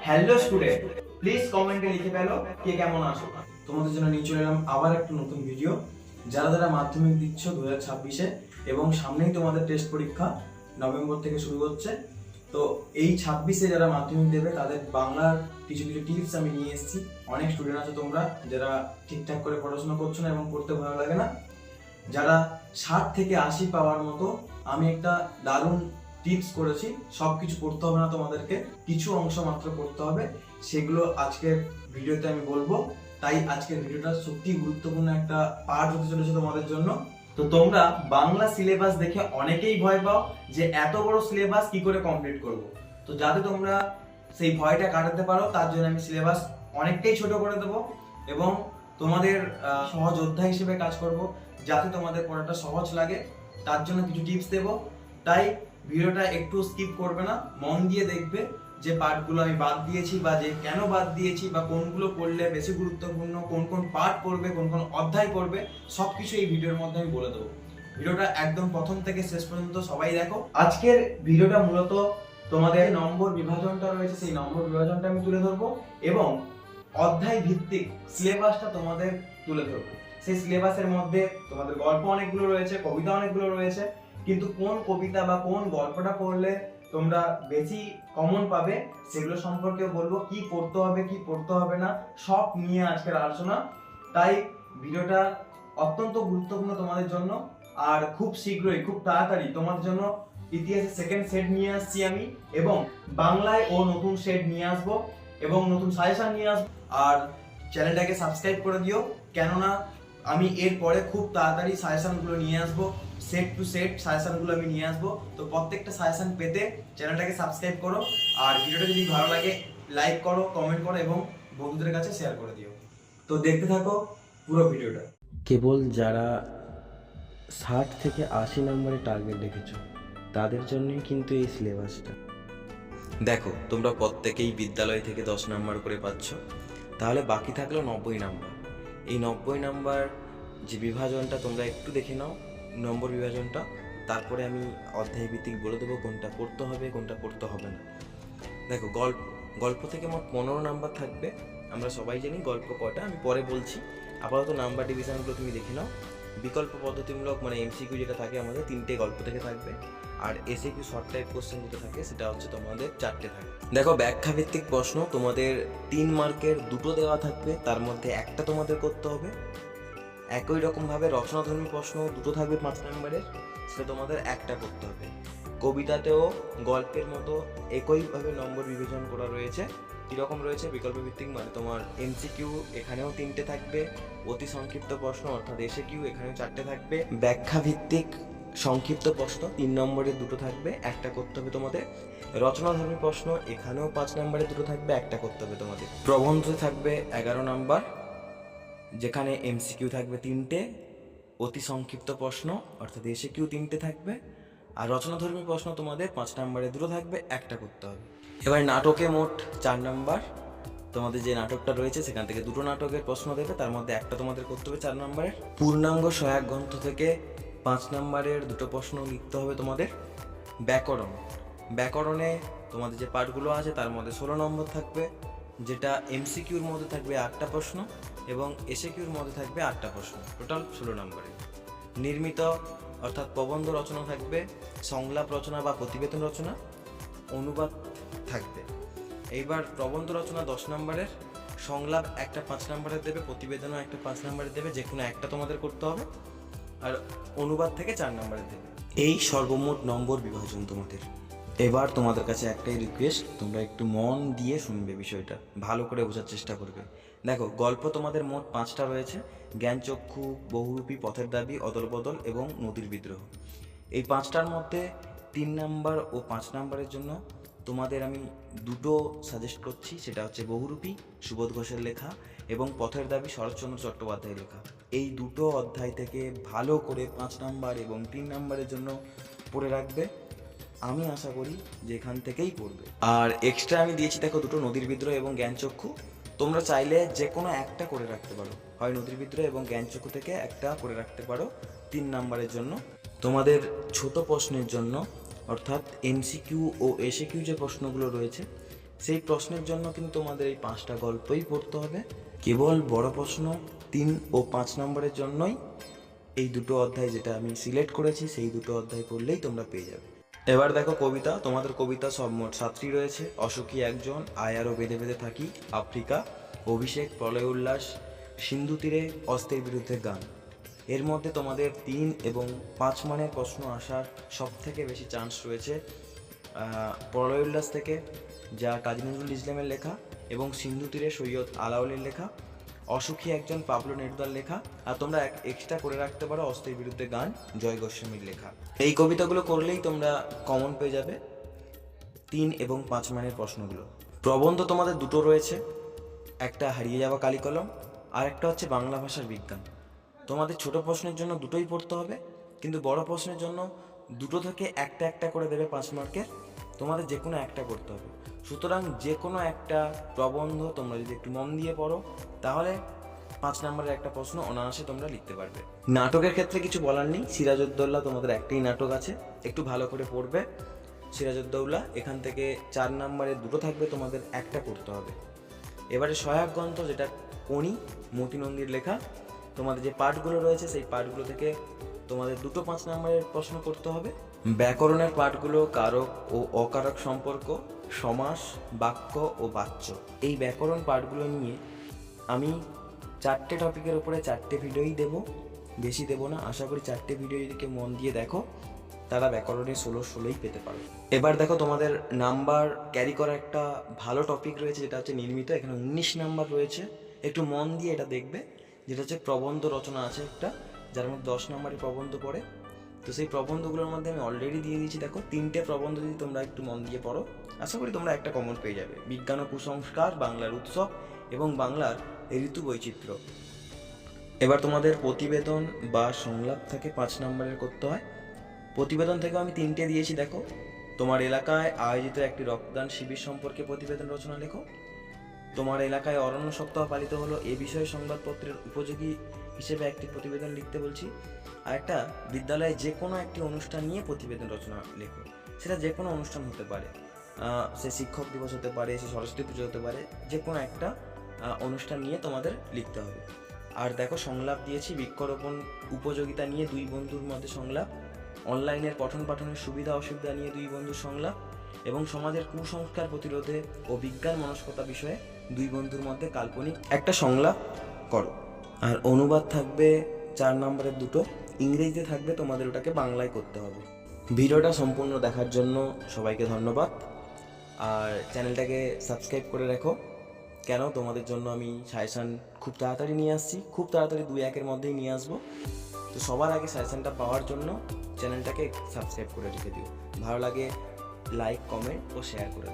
Hello student, please কমেন্টে লিখে ফেলো কে কেমন আছো। তোমাদের জন্য নিয়ে চলে এলাম আবার একটা নতুন ভিডিও। যারা যারা মাধ্যমিক দিচ্ছ 2026-এ এবং সামনেই তোমাদের টেস্ট পরীক্ষা নভেম্বর থেকে শুরু হচ্ছে, তো এই 26-এ যারা মাধ্যমিক দেবে তাদের বাংলার কিছু কিছু টিপস আমি নিয়ে এসেছি। অনেক স্টুডেন্ট আছে তোমরা যারা ঠিকঠাক করে পড়াশোনা করছো না এবং পড়তে ভালো লাগে না, যারা 60 থেকে 80 পাওয়ার মতো আমি একটা দারুণ টিপস করেছি। সব কিছু পড়তে হবে না তোমাদেরকে, কিছু অংশ মাত্র পড়তে হবে, সেগুলো আজকের ভিডিওতে আমি বলবো। তাই আজকের ভিডিওটা সত্যি গুরুত্বপূর্ণ একটা পার্ট হতে চলেছে তোমাদের জন্য। তো তোমরা বাংলা সিলেবাস দেখে অনেকেই ভয় পাও যে এত বড় সিলেবাস কি করে কমপ্লিট করব। তো যাতে তোমরা সেই ভয়টা কাটাতে পারো তার জন্য আমি সিলেবাস অনেকটাই ছোট করে দেবো এবং তোমাদের সহজ অধ্যায় হিসেবে কাজ করব, যাতে তোমাদের পড়াটা সহজ লাগে। তার জন্য কিছু টিপস দেবো, তাই ভিডিওটা একটু স্কিপ করবে না, মন দিয়ে দেখবে যে পার্টগুলো আমি বাদ দিয়েছি বা যে কেন বাদ দিয়েছি বা কোনগুলো পড়লে বেশি গুরুত্বপূর্ণ, কোন কোন পার্ট পড়বে, কোন কোন অধ্যায় পড়বে, সবকিছু এই ভিডিওর মধ্যে আমি বলে দেবো। ভিডিওটা একদম প্রথম থেকে শেষ পর্যন্ত সবাই দেখো। আজকের ভিডিওটা মূলত তোমাদের নম্বর বিভাজনটা রয়েছে সেই নম্বর বিভাজনটা আমি তুলে ধরবো এবং অধ্যায় ভিত্তিক সিলেবাসটা তোমাদের তুলে ধরবো। সেই সিলেবাসের মধ্যে তোমাদের গল্প অনেকগুলো রয়েছে, কবিতা অনেকগুলো রয়েছে, কিন্তু কোন কবিতা বা কোন গল্পটা পড়লে তোমরা বেশি কমন পাবে সেগুলো সম্পর্কেও বলবো, কি পড়তে হবে কি পড়তে হবে না সব নিয়ে আজকের আলোচনা। তাই ভিডিওটা অত্যন্ত গুরুত্বপূর্ণ তোমাদের জন্য। আর খুব শীঘ্রই, খুব তাড়াতাড়ি তোমাদের জন্য ইতিহাসের সেকেন্ড সেট নিয়ে আসছি আমি, এবং বাংলায় ও নতুন সেট নিয়ে আসবো এবং নতুন সাজেশন নিয়ে আসবো। আর চ্যানেলটাকে সাবস্ক্রাইব করে দিও, কেননা আমি এরপরে খুব তাড়াতাড়ি সাজেশনগুলো নিয়ে আসবো, সেট টু সেট সাজেশনগুলো আমি নিয়ে আসবো। তো প্রত্যেকটা সাজেশন পেতে চ্যানেলটাকে সাবস্ক্রাইব করো, আর ভিডিওটা যদি ভালো লাগে লাইক করো, কমেন্ট করো এবং বন্ধুদের কাছে শেয়ার করে দিও। তো দেখতে থাকো পুরো ভিডিওটা। কেবল যারা 60 থেকে 80 নম্বরে টার্গেট রেখেছো তাদের জন্যই কিন্তু এই সিলেবাসটা। দেখো, তোমরা প্রত্যেকেই বিদ্যালয় থেকে 10 নাম্বার করে পাচ্ছ, তাহলে বাকি থাকলো 90 নাম্বার। এই 90 নাম্বার যে বিভাজনটা তোমরা একটু দেখে নাও, নম্বর বিভাজনটা, তারপরে আমি অধ্যায় ভিত্তিক বলে দেবো কোনটা পড়তে হবে কোনটা পড়তে হবে না। দেখো, গল্প থেকে মোট 15 নাম্বার থাকবে। আমরা সবাই জানি গল্প কয়টা, আমি পরে বলছি। আপাতত নাম্বার ডিভিশনগুলো তুমি দেখে নাও। বিকল্প পদ্ধতিমূলক মানে এমসিকিউ যেটা থাকে আমাদের 3টে গল্প থেকে থাকবে, আর এসএকিউ শর্ট টাইপ কোশ্চেন যেটা থাকে সেটা হচ্ছে তোমাদের 4টে থাকে। দেখো, ব্যাখ্যা ভিত্তিক প্রশ্ন তোমাদের 3 মার্কের 2টো দেওয়া থাকবে, তার মধ্যে একটা তোমাদের করতে হবে। একই রকমভাবে রচনাধর্মী প্রশ্ন 2টো থাকবে 5 নম্বরের, সেটা তোমাদের একটা করতে হবে। কবিতাতেও গল্পের মতো একইভাবে নম্বর বিভাজন করা রয়েছে। কীরকম রয়েছে? বিকল্প ভিত্তিক মানে তোমার এমসিকিউ এখানেও 3টে থাকবে, অতি সংক্ষিপ্ত প্রশ্ন অর্থাৎ এসএকিউ এখানেও 4টে থাকবে, ব্যাখ্যা ভিত্তিক সংক্ষিপ্ত প্রশ্ন 3 নম্বরের 2টো থাকবে, একটা করতে হবে তোমাদের। রচনাধর্মী প্রশ্ন এখানেও 5 নম্বরের 2টো থাকবে, একটা করতে হবে তোমাদের। প্রবন্ধ থাকবে 11 নম্বর, যেখানে এমসিকিউ থাকবে 3টে, অতি সংক্ষিপ্ত প্রশ্ন অর্থাৎ এসএকিউ 3টে থাকবে, আর রচনাধর্মী প্রশ্ন তোমাদের 5 নম্বরে 2টো থাকবে, একটা করতে হবে। এবার নাটকে মোট 4 নম্বর, তোমাদের যে নাটকটা রয়েছে সেখান থেকে 2টো নাটকের প্রশ্ন দেবে, তার মধ্যে একটা তোমাদের করতে হবে 4 নম্বরের। পূর্ণাঙ্গ সহায়ক গ্রন্থ থেকে 5 নম্বরের 2টো প্রশ্ন লিখতে হবে তোমাদের। ব্যাকরণে তোমাদের যে পার্টগুলো আছে তার মধ্যে 16 নম্বর থাকবে, যেটা এমসিকিউর মধ্যে থাকবে 8টা প্রশ্ন এবং এসএকিউর মধ্যে থাকবে 8টা প্রশ্ন, টোটাল 16 নম্বরে। নির্মিত অর্থাৎ প্রবন্ধ রচনা থাকবে, সংলাপ রচনা বা প্রতিবেদন রচনা, অনুবাদ থাকবে। এইবার প্রবন্ধ রচনা 10 নম্বরের, সংলাপ একটা 5 নম্বরের দেবে, প্রতিবেদনও একটা 5 নম্বরের দেবে, যে কোনো একটা তোমাদের করতে হবে, আর অনুবাদ থেকে 4 নম্বরের দেবে। এই সর্বমোট নম্বর বিভাজন তোমাদের। এবার তোমাদের কাছে একটাই রিকোয়েস্ট, তোমরা একটু মন দিয়ে শুনবে, বিষয়টা ভালো করে বোঝার চেষ্টা করবে। দেখো, গল্প তোমাদের মোট 5টা রয়েছে: জ্ঞানচক্ষু, বহুরূপী, পথের দাবি, অদল বদল এবং নদীর বিদ্রোহ। এই 5টার মধ্যে 3 নাম্বার ও 5 নাম্বারের জন্য তোমাদের আমি 2টো সাজেস্ট করছি, সেটা হচ্ছে বহুরূপী সুবোধ ঘোষের লেখা এবং পথের দাবি শরৎচন্দ্র চট্টোপাধ্যায়ের লেখা। এই 2টো অধ্যায় থেকে ভালো করে 5 নাম্বার এবং 3 নাম্বারের জন্য পড়ে রাখবে। আমি আশা করি যে এখান থেকেই পড়বে। আর এক্সট্রা আমি দিয়েছি দেখো 2টো, নদীর বিদ্রোহ এবং জ্ঞানচক্ষু। তোমরা চাইলে যে কোনো একটা করে রাখতে পারো, হয় নদীর বিদ্রোহ এবং জ্ঞানচক্ষু থেকে একটা করে রাখতে পারো 3 নাম্বারের জন্য। তোমাদের ছোট প্রশ্নের জন্য অর্থাৎ এমসিকিউ ও এসএকিউ যে প্রশ্নগুলো রয়েছে সেই প্রশ্নের জন্য কিন্তু তোমাদের এই 5টা গল্পই পড়তে হবে। কেবল বড় প্রশ্ন 3 ও 5 নম্বরের জন্যই এই দুটো অধ্যায় যেটা আমি সিলেক্ট করেছি, সেই দুটো অধ্যায় পড়লেই তোমরা পেয়ে যাবে। এবার দেখো কবিতা। তোমাদের কবিতা সব মোট 7টি রয়েছে। অসুখী একজন, আয়ারও বেঁধে বেঁধে থাকি, আফ্রিকা, অভিষেক, প্রলয় উল্লাস, সিন্ধু তীরে, অস্ত্রের বিরুদ্ধে গান। এর মধ্যে তোমাদের 3 এবং 5 মানের প্রশ্ন আসার সব থেকে বেশি চান্স রয়েছে প্রলয় উল্লাস থেকে, যা কাজী নজরুল ইসলামের লেখা, এবং সিন্ধু তীরে সৈয়দ আলাওলের লেখা, অসুখী একজন পাবলো নেরুদার লেখা, আর তোমরা এক্সট্রা করে রাখতে পারো অস্ত্রের বিরুদ্ধে গান, জয় গোস্বামীর লেখা। এই কবিতাগুলো করলেই তোমরা কমন পেয়ে যাবে 3 এবং 5 মানের প্রশ্নগুলো। প্রবন্ধ তোমাদের দুটো রয়েছে, একটা হারিয়ে যাওয়া কালিকলম, আর একটা হচ্ছে বাংলা ভাষার বিজ্ঞান। তোমাদের ছোট প্রশ্নের জন্য দুটোই পড়তে হবে, কিন্তু বড় প্রশ্নের জন্য দুটো থেকে একটা একটা করে দেবে 5 মার্কের, তোমাদের যে কোনো একটা করতে হবে। সুতরাং যে কোনো একটা প্রবন্ধ তোমরা যদি একটু মন দিয়ে পড়ো, তাহলে 5 নম্বরের একটা প্রশ্ন অনায়াসে তোমরা লিখতে পারবে। নাটকের ক্ষেত্রে কিছু বলার নেই, সিরাজউদ্দৌলা তোমাদের একটাই নাটক আছে, একটু ভালো করে পড়বে। সিরাজউদ্দৌলা এখান থেকে 4 নম্বরে দুটো থাকবে, তোমাদের একটা করতে হবে। এবারে সহায়ক গ্রন্থ, যেটা কোনি মতিনন্দীর লেখা, তোমাদের যে পাঠগুলো রয়েছে সেই পাঠগুলো থেকে তোমাদের দুটো 5 নম্বরের প্রশ্ন করতে হবে। ব্যাকরণের পাঠগুলো কারক ও অকারক সম্পর্ক, সমাস, বাক্য ও বাচ্য। এই ব্যাকরণ পাঠগুলো নিয়ে আমি 4টে টপিকের উপরে 4টে ভিডিওই দেবো, বেশি দেবো না। আশা করি 4টে ভিডিও যদি কেউ মন দিয়ে দেখো, তারা ব্যাকরণে 16 পেতে পারো। এবার দেখো তোমাদের নাম্বার ক্যারি করা একটা ভালো টপিক রয়েছে, যেটা হচ্ছে নির্মিত। এখানে 19 নাম্বার রয়েছে, একটু মন দিয়ে এটা দেখবে। যেটা হচ্ছে প্রবন্ধ রচনা আছে একটা, যার মধ্যে 10 নম্বরের প্রবন্ধ পড়ে। তো সেই প্রবন্ধগুলোর মধ্যে আমি অলরেডি দিয়ে দিয়েছি। দেখো 3টে প্রবন্ধ যদি তোমরা একটু মন দিয়ে পড়ো, আশা করি তোমরা একটা কমন পেয়ে যাবে। বিজ্ঞান ও কুসংস্কার, বাংলার উৎসব এবং বাংলার ঋতু বৈচিত্র্য। এবার তোমাদের প্রতিবেদন বা সংলাপ থেকে 5 নম্বরের করতে হয়। প্রতিবেদন থেকে আমি 3টে দিয়েছি। দেখো, তোমার এলাকায় আয়োজিত একটি রক্তদান শিবির সম্পর্কে প্রতিবেদন রচনা লেখো। তোমার এলাকায় অরণ্য সপ্তাহ পালিত হলো, এ বিষয়ে সংবাদপত্রের উপযোগী হিসেবে একটি প্রতিবেদন লিখতে বলছি। আর একটা বিদ্যালয়ে যে কোনো একটি অনুষ্ঠান নিয়ে প্রতিবেদন রচনা লেখো। সেটা যে কোনো অনুষ্ঠান হতে পারে, সে শিক্ষক দিবস হতে পারে, সে সরস্বতী পুজো হতে পারে, যে কোনো একটা অনুষ্ঠান নিয়ে তোমাদের লিখতে হবে। আর দেখো সংলাপ দিয়েছি, বৃক্ষরোপণ উপযোগিতা নিয়ে 2 বন্ধুর মধ্যে সংলাপ, অনলাইনের পঠন পাঠনের সুবিধা অসুবিধা নিয়ে 2 বন্ধুর সংলাপ, এবং সমাজের কুসংস্কার প্রতিরোধে ও বিজ্ঞান মনস্কতা বিষয়ে 2 বন্ধুর মধ্যে কাল্পনিক একটা সংলাপ করো। আর অনুবাদ থাকবে 4 নম্বরের দুটো, ইংরেজিতে থাকবে, তোমাদের ওটাকে বাংলায় করতে হবে। ভিডিওটা সম্পূর্ণ দেখার জন্য সবাইকে ধন্যবাদ। আর চ্যানেলটাকে সাবস্ক্রাইব করে রাখো, কেন তোমাদের জন্য আমি সাজেশান খুব তাড়াতাড়ি নিয়ে আসছি, খুব তাড়াতাড়ি 2-1 মধ্যেই নিয়ে আসবো। তো সবার আগে সাজেশানটা পাওয়ার জন্য চ্যানেলটাকে সাবস্ক্রাইব করে রেখে দিও। ভালো লাগে লাইক, কমেন্ট ও শেয়ার করে দিও।